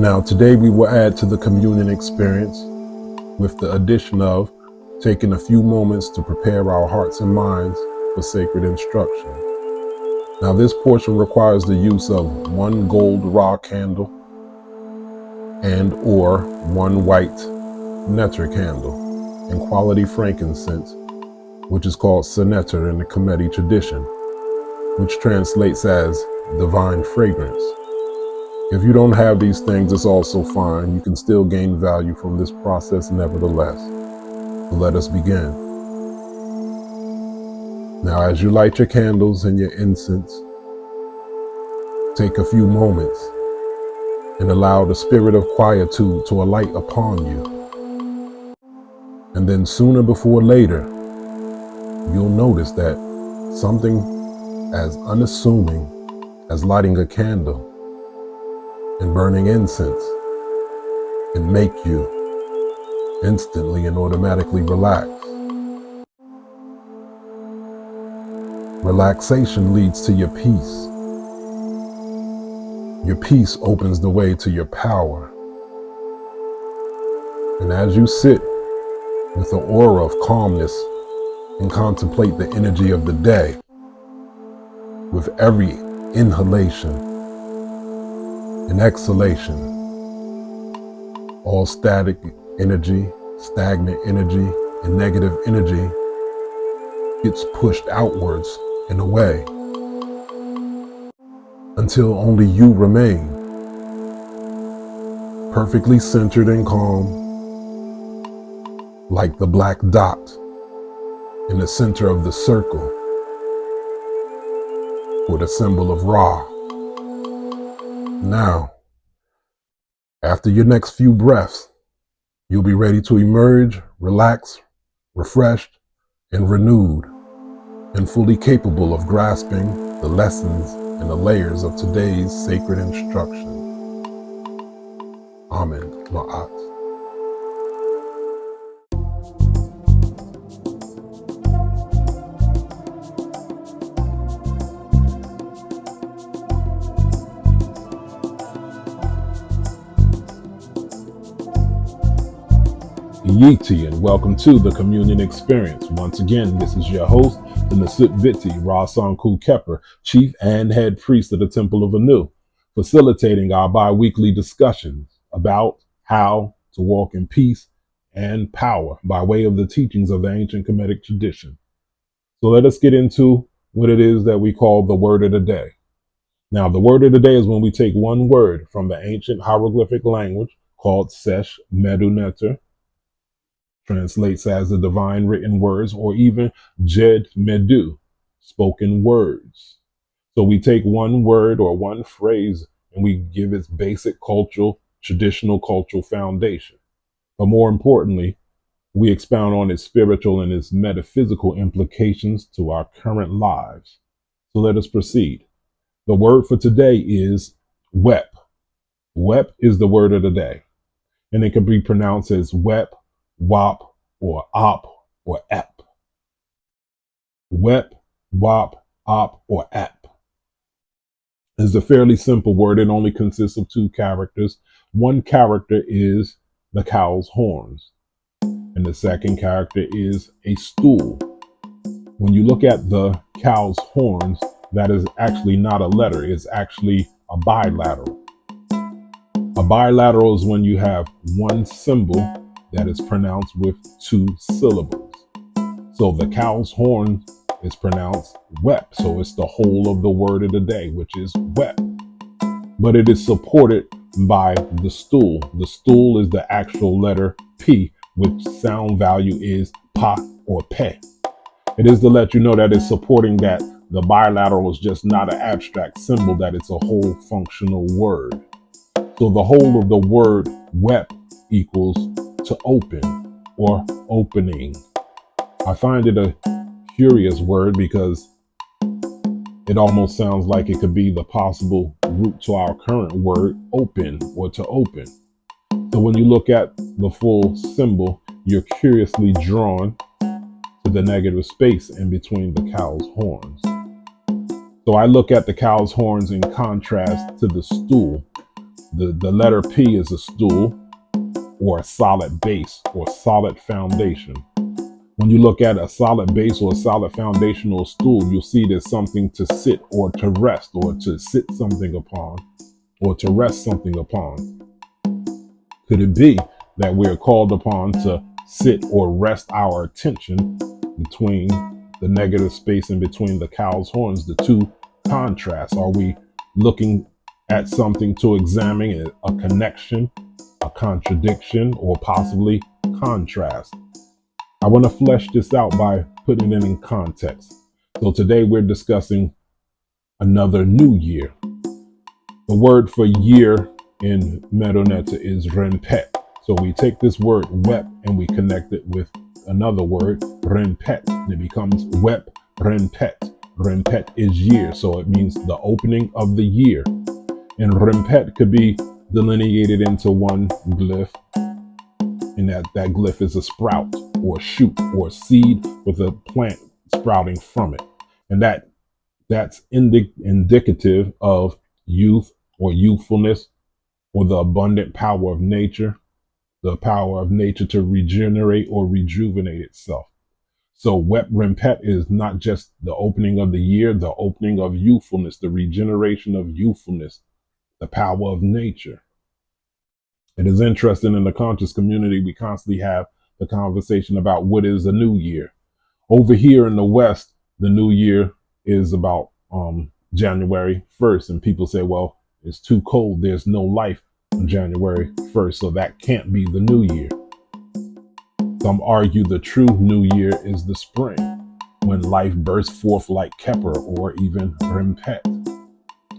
Now, today we will add to the communion experience with the addition of taking a few moments to prepare our hearts and minds for sacred instruction. Now, this portion requires the use of one gold raw candle and or one white nectar candle and quality frankincense, which is called seneter in the Kemetic tradition, which translates as divine fragrance. If you don't have these things, it's also fine. You can still gain value from this process nevertheless. So let us begin. Now, as you light your candles and your incense, take a few moments and allow the spirit of quietude to alight upon you. And then sooner before later, you'll notice that something as unassuming as lighting a candle and burning incense can make you instantly and automatically relax. Relaxation leads to your peace. Your peace opens the way to your power. And as you sit with an aura of calmness and contemplate the energy of the day, with every inhalation and exhalation, all static energy, stagnant energy, and negative energy gets pushed outwards and away until only you remain, perfectly centered and calm, like the black dot in the center of the circle, or the symbol of Ra. Now, after your next few breaths, you'll be ready to emerge, relaxed, refreshed, and renewed, and fully capable of grasping the lessons and the layers of today's sacred instruction. Amen. Maat. Yeti, and welcome to the Communion Experience. Once again, this is your host, the Nasip Viti Rasanku Kepper, Chief and Head Priest of the Templeofanu, facilitating our bi-weekly discussions about how to walk in peace and power by way of the teachings of the ancient Kemetic tradition. So let us get into what it is that we call the word of the day. Now, the word of the day is when we take one word from the ancient hieroglyphic language called Sesh Medu Neter, translates as the divine written words, or even Jed Medu, spoken words. So we take one word or one phrase and we give its basic traditional cultural foundation. But more importantly, we expound on its spiritual and its metaphysical implications to our current lives. So let us proceed. The word for today is Wep. Wep is the word of the day, and it can be pronounced as Wep, Wop, or Op, or Ep. Wep, Wop, Op, or Ep is a fairly simple word. It only consists of two characters. One character is the cow's horns, and the second character is a stool. When you look at the cow's horns, that is actually not a letter. It's actually a bilateral. A bilateral is when you have one symbol that is pronounced with two syllables. So the cow's horn is pronounced Wep. So it's the whole of the word of the day, which is Wep. But it is supported by the stool. The stool is the actual letter P, which sound value is Pa or Pe. It is to let you know that it's supporting that the bilateral is just not an abstract symbol, that it's a whole functional word. So the whole of the word Wep equals to open or opening. I find it a curious word because it almost sounds like it could be the possible root to our current word open or to open. So when you look at the full symbol, you're curiously drawn to the negative space in between the cow's horns. So I look at the cow's horns in contrast to the stool, The letter P is a stool or a solid base or solid foundation. When you look at a solid base or a solid foundational stool, you'll see there's something to sit or to rest or to sit something upon or to rest something upon. Could it be that we're called upon to sit or rest our attention between the negative space in between the cow's horns, the two contrasts? Are we looking at something to examine, a connection, a contradiction, or possibly contrast? I want to flesh this out by putting it in context. So today we're discussing another new year. The word for year in Meroneta is Renpet. So we take this word Wep and we connect it with another word, Renpet. And it becomes Wep Renpet. Renpet is year, so it means the opening of the year. And Renpet could be delineated into one glyph, and that glyph is a sprout or shoot or seed with a plant sprouting from it. And that's indicative of youth or youthfulness or the abundant power of nature, the power of nature to regenerate or rejuvenate itself. So Wep Renpet is not just the opening of the year, the opening of youthfulness, the regeneration of youthfulness, the power of nature. It is interesting in the conscious community, we constantly have the conversation about what is a new year. Over here in the West, the new year is about January 1st. And people say, well, it's too cold. There's no life on January 1st. So that can't be the new year. Some argue the true new year is the spring, when life bursts forth like Kepler or even Renpet,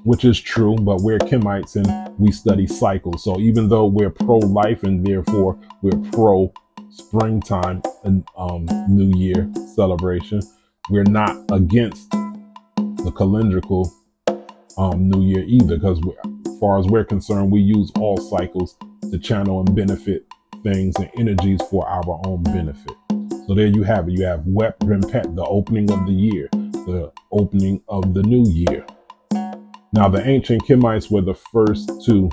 which is true, but we're Kemites and we study cycles. So even though we're pro-life and therefore we're pro-springtime and New Year celebration, we're not against the calendrical New Year either, because as far as we're concerned, we use all cycles to channel and benefit things and energies for our own benefit. So there you have it. You have Wep Renpet, the opening of the year, the opening of the new year. Now, the ancient Kemites were the first to,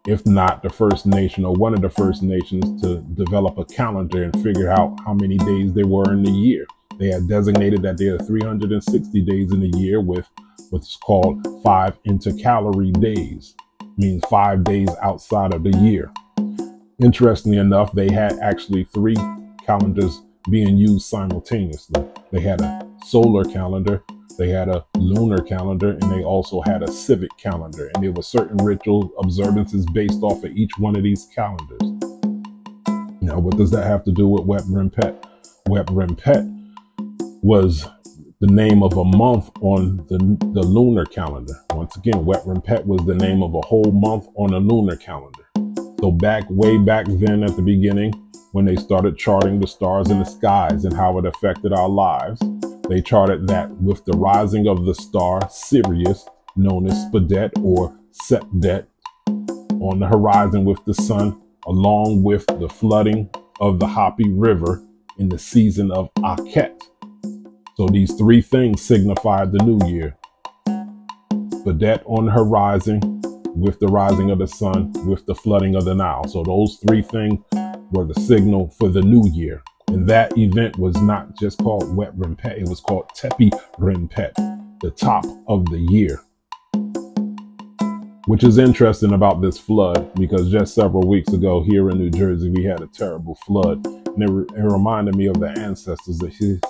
if not the first nation or one of the first nations to develop a calendar and figure out how many days there were in the year. They had designated that there are 360 days in a year with what's called 5 intercalary days, means 5 days outside of the year. Interestingly enough, they had actually 3 calendars being used simultaneously. They had a solar calendar, they had a lunar calendar, and they also had a civic calendar. And there were certain ritual observances based off of each one of these calendars. Now, what does that have to do with Wep Renpet? Wep Renpet was the name of a month on the lunar calendar. Once again, Wep Renpet was the name of a whole month on a lunar calendar. So way back then at the beginning, when they started charting the stars in the skies and how it affected our lives, they charted that with the rising of the star Sirius, known as Spadet or Sepdet, on the horizon with the sun, along with the flooding of the Hopi River in the season of Akhet. So these 3 things signified the new year. Spadet on the horizon, with the rising of the sun, with the flooding of the Nile. So those 3 things were the signal for the new year. And that event was not just called Wep Renpet, it was called Tepi Renpet, the top of the year. Which is interesting about this flood, because just several weeks ago here in New Jersey, we had a terrible flood. And it reminded me of the ancestors.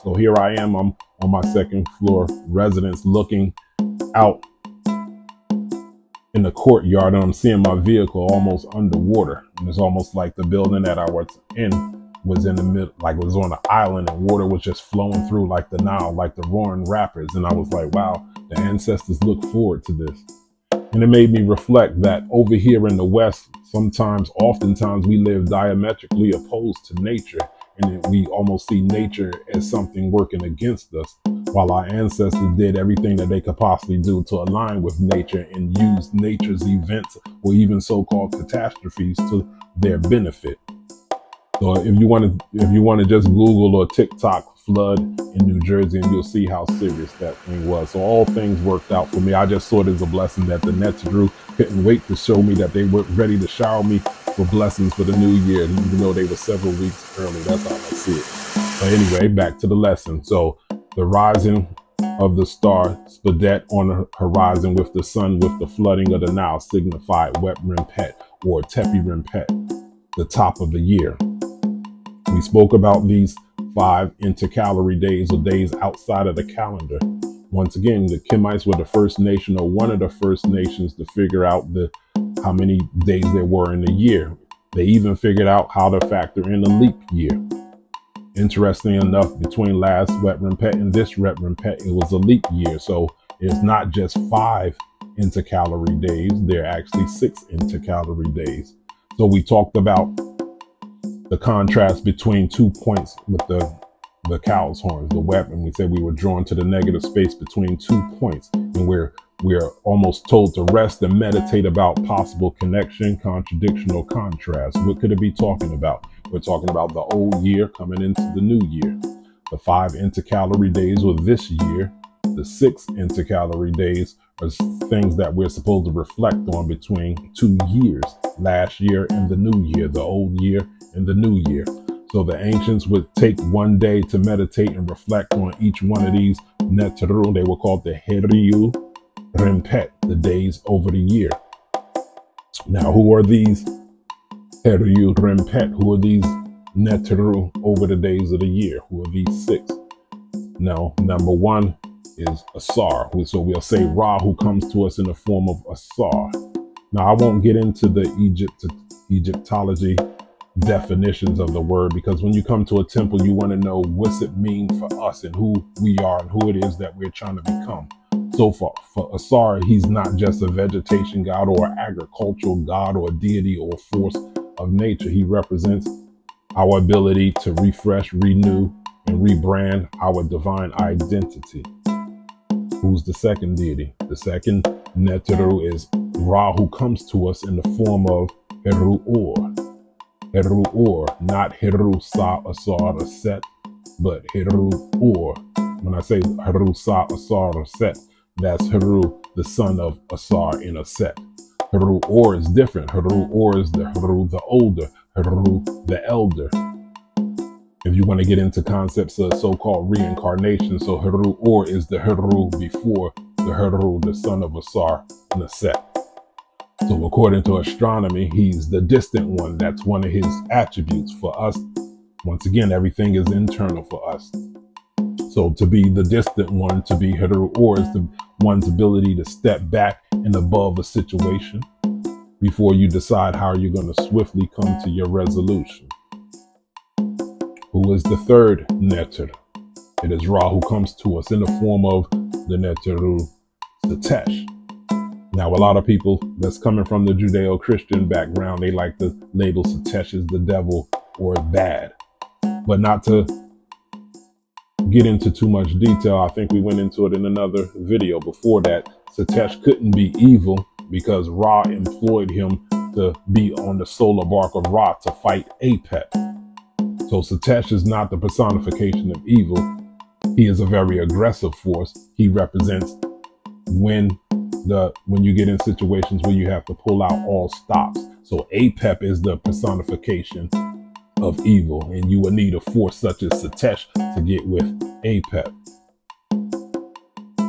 So here I am, I'm on my 2nd floor residence looking out in the courtyard, and I'm seeing my vehicle almost underwater. And it's almost like the building that I was in was in the middle, like it was on an island, and water was just flowing through like the Nile, like the roaring rapids. And I was like, wow, the ancestors look forward to this. And it made me reflect that over here in the West, oftentimes we live diametrically opposed to nature. And we almost see nature as something working against us, while our ancestors did everything that they could possibly do to align with nature and use nature's events or even so-called catastrophes to their benefit. So if you want to just Google or TikTok flood in New Jersey, and you'll see how serious that thing was. So all things worked out for me. I just saw it as a blessing that the Neteru couldn't wait to show me that they were ready to shower me with blessings for the new year, even though they were several weeks early. That's how I see it. But anyway, back to the lesson. So the rising of the star Spadet on the horizon with the sun with the flooding of the Nile signified Wep Renpet or Tepi Renpet, the top of the year. We spoke about these 5 intercalary days or days outside of the calendar. Once again, the Kemites were the first nation or one of the first nations to figure out how many days there were in a year. They even figured out how to factor in a leap year. Interesting enough, between last Wep Renpet and this Wep Renpet, it was a leap year. So it's not just 5 intercalary days, there are actually 6 intercalary days. So we talked about the contrast between 2 points with the cow's horns, the weapon. We said we were drawn to the negative space between 2 points, and we're almost told to rest and meditate about possible connection, contradiction, or contrast. What could it be talking about? We're talking about the old year coming into the new year. The 5 intercalary days were this year. The 6 intercalary days are things that we're supposed to reflect on between 2 years, last year and the new year, the old year and the new year. So the ancients would take one day to meditate and reflect on each one of these Neteru. They were called the Heriu Renpet, the days over the year. Now, who are these Heriu Renpet? Who are these Neteru over the days of the year? Who are these 6? Now, number 1 is Asar. So we'll say Ra, who comes to us in the form of Asar. Now, I won't get into the Egyptology definitions of the word, because when you come to a temple, you want to know what's it mean for us and who we are and who it is that we're trying to become. So for Asar, he's not just a vegetation god or agricultural god or deity or force of nature. He represents our ability to refresh, renew, and rebrand our divine identity. Who's the second deity? The second Neteru is Ra, who comes to us in the form of Heru-Or. Heru-Or, not Heru-Sa Asar Set, but Heru-Or. When I say Heru-Sa Asar Set, that's Heru, the son of Asar in a set. Heru-Or is different. Heru-Or is the Heru, the older, Heru, the elder. If you want to get into concepts of so-called reincarnation, so Heru-Or is the Heru before the Heru, the son of Asar in a set. So according to astronomy, he's the distant one. That's one of his attributes. For us, once again, everything is internal for us. So to be the distant one, to be Heru-Or, is the one's ability to step back and above a situation before you decide how you're going to swiftly come to your resolution. Who is the third Neter? It is Ra, who comes to us in the form of the Neteru Satesh. Now, a lot of people that's coming from the Judeo-Christian background, they like to label Satesh as the devil or bad. But not to get into too much detail, I think we went into it in another video before that. Satesh couldn't be evil because Ra employed him to be on the solar bark of Ra to fight Apep. So Satesh is not the personification of evil. He is a very aggressive force. He represents when you get in situations where you have to pull out all stops. So Apep is the personification of evil, and you would need a force such as Satesh to get with Apep.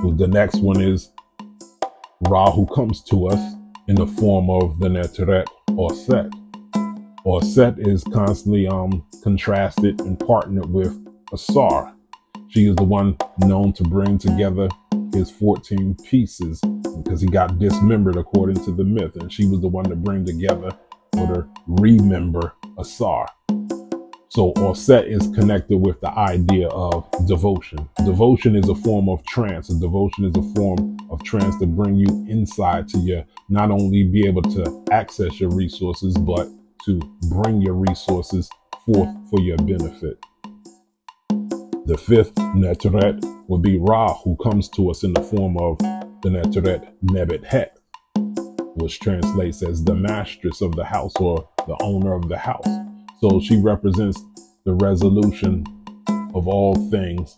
So the next one is Ra, who comes to us in the form of the Neteret or Set. Or Set is constantly contrasted and partnered with Asar. She is the one known to bring together his 14 pieces because he got dismembered according to the myth, and she was the one to bring together or to remember Asar. So Osset is connected with the idea of devotion. Devotion is a form of trance. A devotion is a form of trance to bring you inside to your, not only be able to access your resources, but to bring your resources forth for your benefit. The fifth Neteret will be Ra, who comes to us in the form of the Neteret Nebet Het, which translates as the mistress of the house or the owner of the house. So she represents the resolution of all things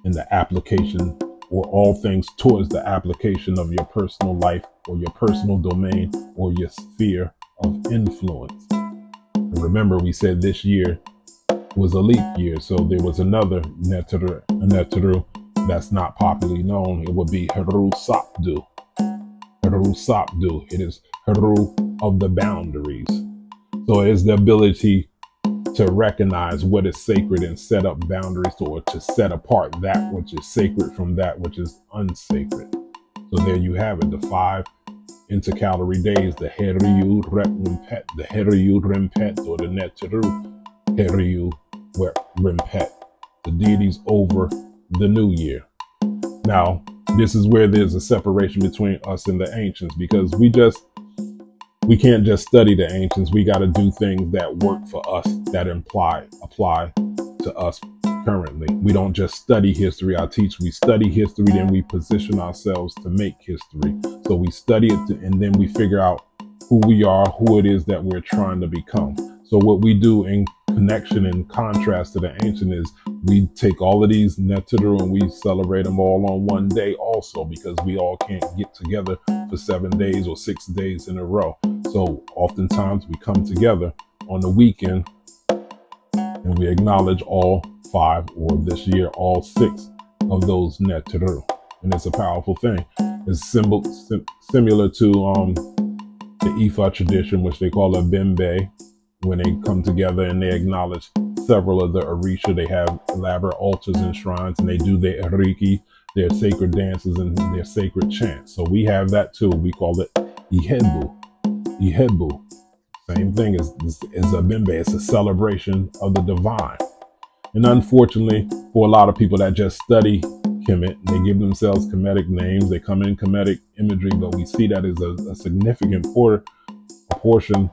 in the application, or all things towards the application of your personal life or your personal domain or your sphere of influence. And remember, we said this year was a leap year, so there was another Neteru that's not popularly known. It would be Heru Sapdu. Heru Sapdu. It is Heru of the boundaries. So it is the ability to recognize what is sacred and set up boundaries, or to set apart that which is sacred from that which is unsacred. So there you have it, the 5 intercalary days, the Wep Renpet, the Wep Renpet, or the Neteru Wep Renpet, the deities over the new year. Now, this is where there's a separation between us and the ancients, because we can't just study the ancients. We got to do things that work for us, that apply to us currently. We don't just study history. We study history, then we position ourselves to make history. So we study it and then we figure out who we are, who it is that we're trying to become. So what we do in connection and contrast to the ancient is we take all of these Neteru and we celebrate them all on one day also, because we all can't get together for 7 days or 6 days in a row. So oftentimes we come together on the weekend and we acknowledge all 5, or this year all 6 of those Neteru. And it's a powerful thing. It's similar to the Ifa tradition, which they call a Bembe, when they come together and they acknowledge several of the Orisha. They have elaborate altars and shrines, and they do their Eriki, their sacred dances and their sacred chants. So we have that too. We call it Ihebu. Ihebu. Same thing as a Bembe. It's a celebration of the divine. And unfortunately, for a lot of people that just study Kemet, they give themselves Kemetic names. They come in Kemetic imagery, but we see that as a significant portion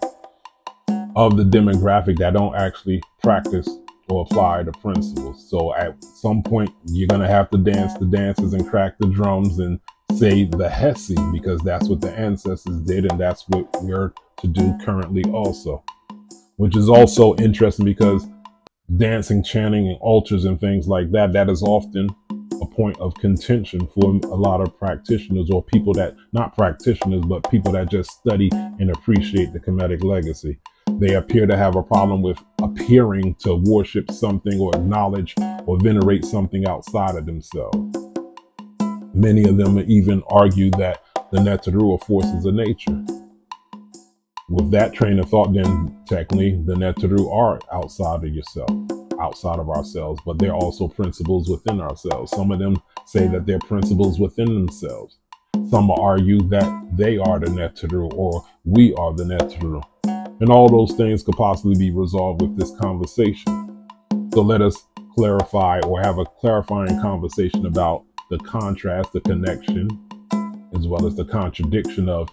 of the demographic that don't actually practice or apply the principles. So at some point, you're going to have to dance the dances and crack the drums and say the Hesi, because that's what the ancestors did, and that's what we're to do currently also. Which is also interesting, because dancing, chanting, and altars and things like that, that is often a point of contention for a lot of practitioners, or people that, not practitioners, but people that just study and appreciate the Kemetic legacy. They appear to have a problem with appearing to worship something or acknowledge or venerate something outside of themselves. Many of them even argue that the Neteru are forces of nature. With that train of thought, then technically the Neteru are outside of yourself, outside of ourselves, but they're also principles within ourselves. Some of them say that they're principles within themselves. Some argue that they are the Neteru, or we are the Neteru. And all those things could possibly be resolved with this conversation. So let us clarify, or have a clarifying conversation about the contrast, the connection, as well as the contradiction of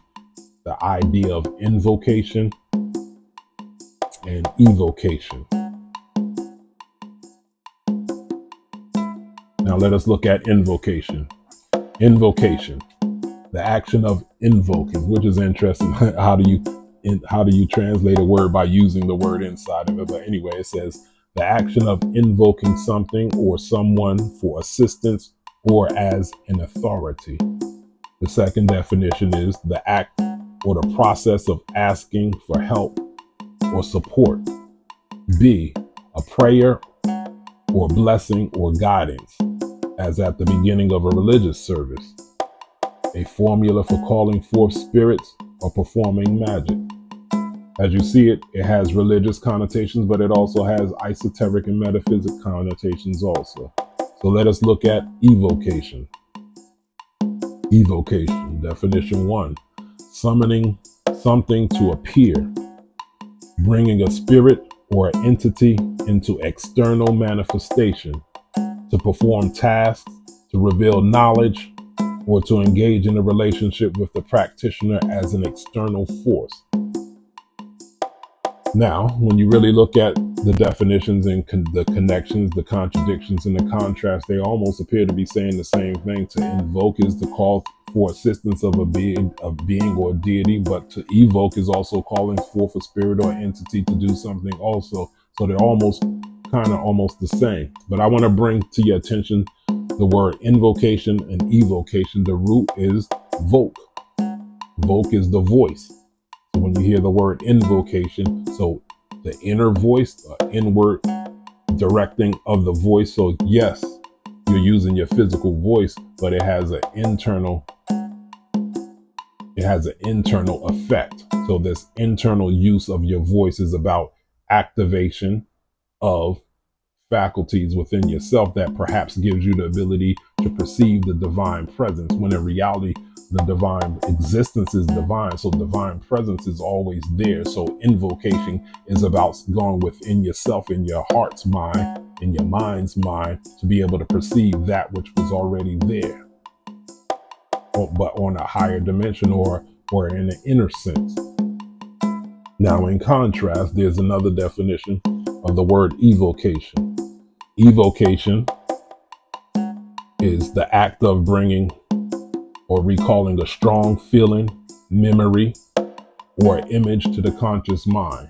the idea of invocation and evocation. Now let us look at invocation. Invocation, the action of invoking, which is interesting. How do you translate a word by using the word inside of it? But anyway, it says the action of invoking something or someone for assistance or as an authority. The second definition is the act or the process of asking for help or support. B, a prayer or blessing or guidance, as at the beginning of a religious service. A formula for calling forth spirits or performing magic. As you see it, it has religious connotations, but it also has esoteric and metaphysic connotations also. So let us look at evocation. Evocation, definition 1, summoning something to appear, bringing a spirit or an entity into external manifestation, to perform tasks, to reveal knowledge, or to engage in a relationship with the practitioner as an external force. Now, when you really look at the definitions and the connections, the contradictions, and the contrast, they almost appear to be saying the same thing. To invoke is to call for assistance of a being or deity, but to evoke is also calling forth a spirit or entity to do something also. So they're almost the same. But I want to bring to your attention the word invocation and evocation. The root is voke. Voke is the voice. So when you hear the word invocation, so the inner voice, the inward directing of the voice. So yes, you're using your physical voice, but it has an internal effect. So this internal use of your voice is about activation of faculties within yourself that perhaps gives you the ability to perceive the divine presence, when in reality the divine existence is divine. So divine presence is always there. So invocation is about going within yourself, in your heart's mind, in your mind's mind, to be able to perceive that which was already there, but on a higher dimension or in an inner sense. Now, in contrast, there's another definition of the word evocation. Evocation is the act of bringing or recalling a strong feeling, memory, or image to the conscious mind.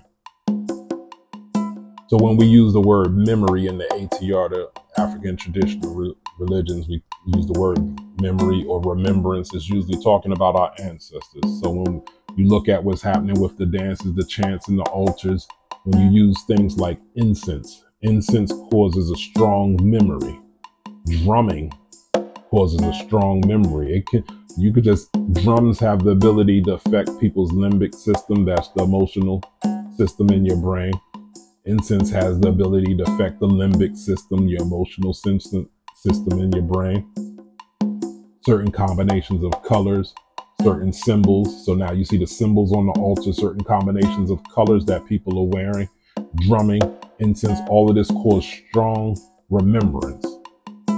So when we use the word memory in the ATR, the African traditional religions, we use the word memory or remembrance. It's usually talking about our ancestors. So when you look at what's happening with the dances, the chants, and the altars, when you use things like incense causes a strong memory. Drumming causes a strong memory. Drums have the ability to affect people's limbic system. That's the emotional system in your brain. Incense has the ability to affect the limbic system, your emotional system in your brain. Certain combinations of colors, certain symbols. So now you see the symbols on the altar, certain combinations of colors that people are wearing, drumming, incense, all of this causes strong remembrance,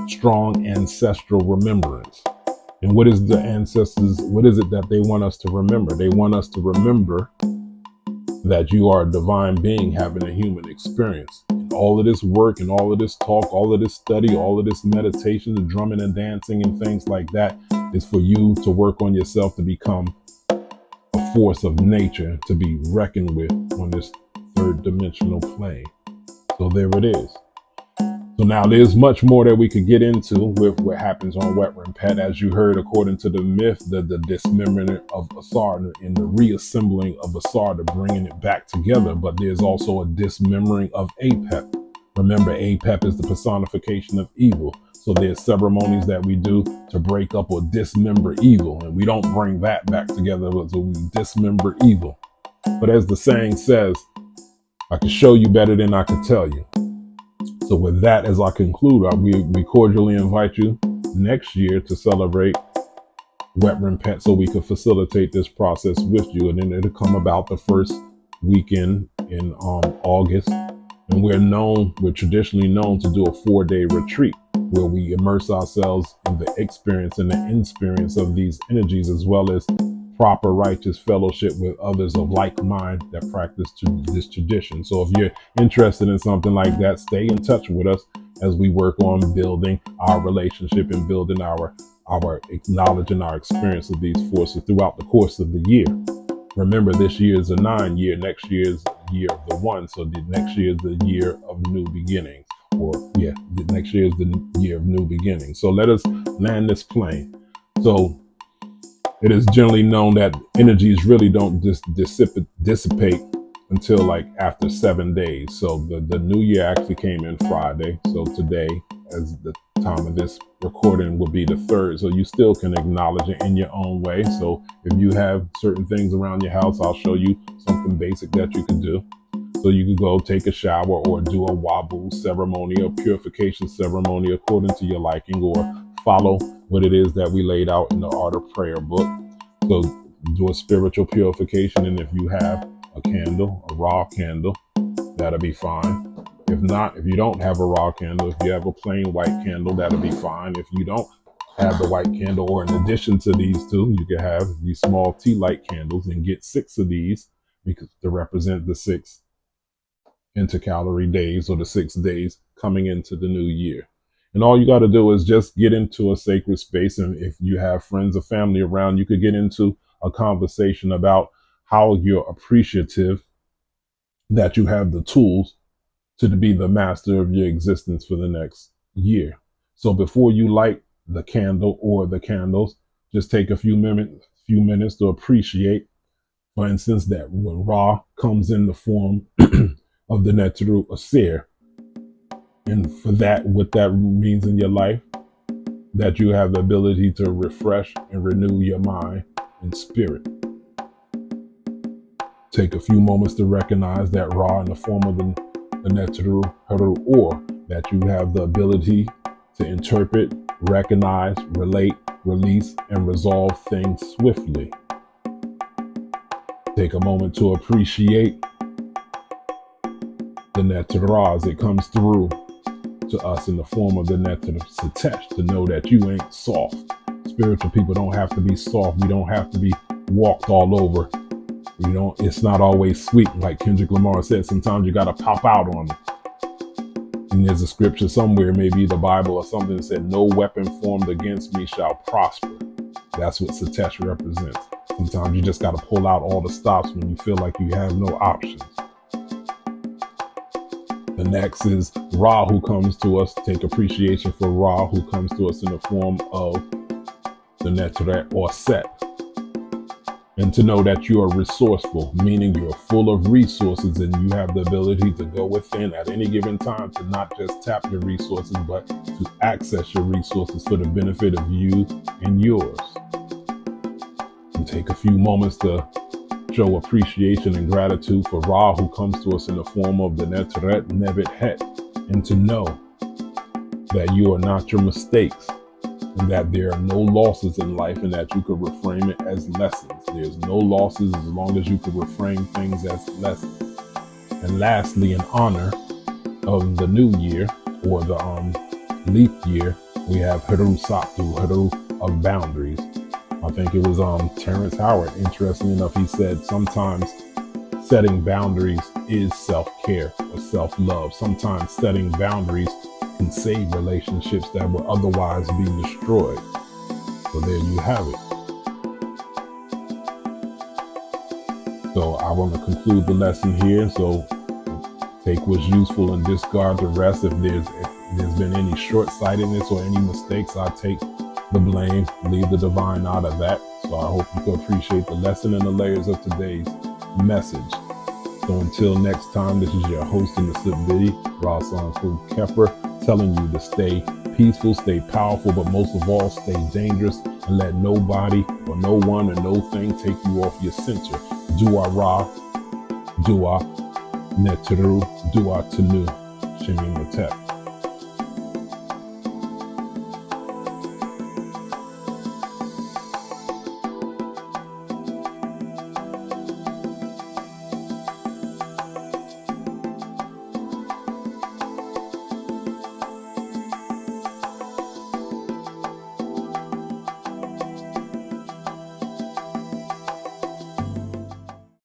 strong ancestral remembrance. And what is the ancestors? What is it that they want us to remember? They want us to remember that you are a divine being having a human experience. And all of this work and all of this talk, all of this study, all of this meditation, the drumming and dancing and things like that is for you to work on yourself to become a force of nature to be reckoned with on this third dimensional plane. So there it is. So now there's much more that we could get into with what happens on Wep Renpet. As you heard, according to the myth, the dismemberment of Asar and the reassembling of Asar, to bringing it back together. But there's also a dismembering of Apep. Remember, Apep is the personification of evil. So there's ceremonies that we do to break up or dismember evil. And we don't bring that back together, so we dismember evil. But as the saying says, I can show you better than I can tell you. So with that, as I conclude, we cordially invite you next year to celebrate Wep Renpet so we could facilitate this process with you. And then it'll come about the first weekend in August. And we're traditionally known to do a 4-day retreat where we immerse ourselves in the experience and the experience of these energies, as well as proper righteous fellowship with others of like mind that practice this tradition. So if you're interested in something like that, stay in touch with us as we work on building our relationship and building our knowledge and our experience of these forces throughout the course of the year. Remember, this year is a 9-year, next year is the year of the 1. So the next year is the year of new beginnings. The next year is the year of new beginnings. So let us land this plane. So it is generally known that energies really don't dissipate until like after 7 days. So the new year actually came in Friday. So today, as the time of this recording, will be the 3rd. So you still can acknowledge it in your own way. So if you have certain things around your house, I'll show you something basic that you can do. So you can go take a shower or do a wabu ceremony or purification ceremony according to your liking, or follow what it is that we laid out in the Art of Prayer book. So do a spiritual purification. And if you have a candle, a raw candle, that'll be fine. If not, if you don't have a raw candle, if you have a plain white candle, that'll be fine. If you don't have the white candle, or in addition to these two, you can have these small tea light candles and get 6 of these, because to represent the 6 intercalary days, or the 6 days coming into the new year. And all you got to do is just get into a sacred space. And if you have friends or family around, you could get into a conversation about how you're appreciative that you have the tools to be the master of your existence for the next year. So before you light the candle or the candles, just take a few minutes to appreciate, for instance, that when Ra comes in the form of the Neteru Asir, and for that, what that means in your life, that you have the ability to refresh and renew your mind and spirit. Take a few moments to recognize that Ra in the form of the Neteru Haru, or that you have the ability to interpret, recognize, relate, release, and resolve things swiftly. Take a moment to appreciate the Neteru as it comes through to us in the form of the Neteru Satesh, to know that you ain't soft. Spiritual people don't have to be soft. We don't have to be walked all over. You know, it's not always sweet. Like Kendrick Lamar said, sometimes you got to pop out on it. And there's a scripture somewhere, maybe the Bible or something, that said, no weapon formed against me shall prosper. That's what Satesh represents. Sometimes you just got to pull out all the stops when you feel like you have no options. The next is Ra, who comes to us. Take appreciation for Ra, who comes to us in the form of the Neteret or Set. And to know that you are resourceful, meaning you're full of resources and you have the ability to go within at any given time to not just tap your resources, but to access your resources for the benefit of you and yours. And take a few moments to show appreciation and gratitude for Ra, who comes to us in the form of the Neteret Nevet Het, and to know that you are not your mistakes, and that there are no losses in life, and that you could reframe it as lessons. There's no losses as long as you could reframe things as lessons. And lastly, in honor of the new year, or the leap year, we have Haru Satu, Haru of boundaries. I think it was Terrence Howard, interesting enough, he said sometimes setting boundaries is self-care or self-love. Sometimes setting boundaries can save relationships that would otherwise be destroyed. So there you have it. So I want to conclude the lesson here. So take what's useful and discard the rest. If there's been any short-sightedness or any mistakes, I take the blame, leave the divine out of that. So I hope you can appreciate the lesson and the layers of today's message. So until next time, this is your host in the Sibidi, Rasan Fu Kepper, telling you to stay peaceful, stay powerful, but most of all, stay dangerous, and let nobody or no one or no thing take you off your center. Dua Ra, Dua Neteru, Dua Tanu, Shimmy Matep.